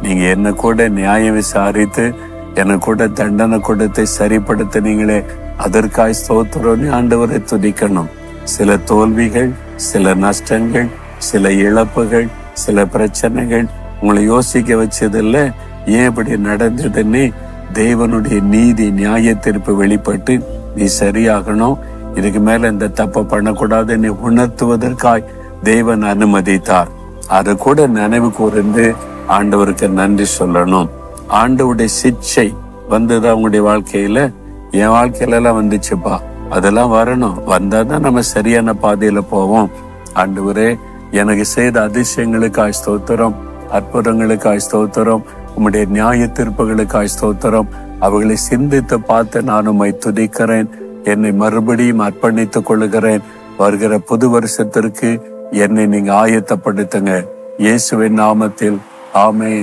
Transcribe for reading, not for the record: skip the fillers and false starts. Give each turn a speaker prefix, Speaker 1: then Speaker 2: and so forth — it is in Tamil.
Speaker 1: நீங்க என்ன கூட நியாயம் விசாரித்து எனக்கு கூட தண்டனை கொடுத்து சரிப்படுத்தினீங்களே, அதற்காய் ஸ்தோத்திரம்னு ஆண்டவரை துதிக்கணும். சில தோல்விகள், சில நஷ்டங்கள், சில இழப்புகள், சில பிரச்சனைகள் உங்களை யோசிக்க வச்சதில்ல, ஏன் இப்படி நடந்ததுன்னு தேவனுடைய நீதி நியாய தீர்ப்பு வெளிப்பட்டு நீ சரியாகணும், இதுக்கு மேல இந்த தப்ப பண்ணக்கூடாதுன்னு உணர்த்துவதற்காய் தேவன் அனுமதித்தார். அதை கூட நினைவு கூர்ந்து ஆண்டவருக்கு நன்றி சொல்லணும். ஆண்டவருடைய சிக்ஷை வந்தது அவங்களுடைய வாழ்க்கையில, என் வாழ்க்கையில எல்லாம் வந்துச்சுப்பா, அதெல்லாம் வரணும். வந்தாதான் நம்ம சரியான பாதையில போவோம். ஆண்டவரே, எனக்கு செய்த அதிசயங்களுக்காய் ஸ்தோத்திரம், அற்புதங்களுக்காய் ஸ்தோத்திரம், உம்முடைய நியாய தீர்ப்புகளுக்காய் ஸ்தோத்திரம். அவர்களை சிந்தித்து பார்த்து நான் உம்மை துதிக்கிறேன். என்னை மறுபடியும் அர்ப்பணித்துக் கொள்கிறேன். வருகிற புது வருஷத்திற்கு என்னை நீங்க ஆயத்தப்படுத்துங்க. இயேசுவின் நாமத்தில் ஆமென்.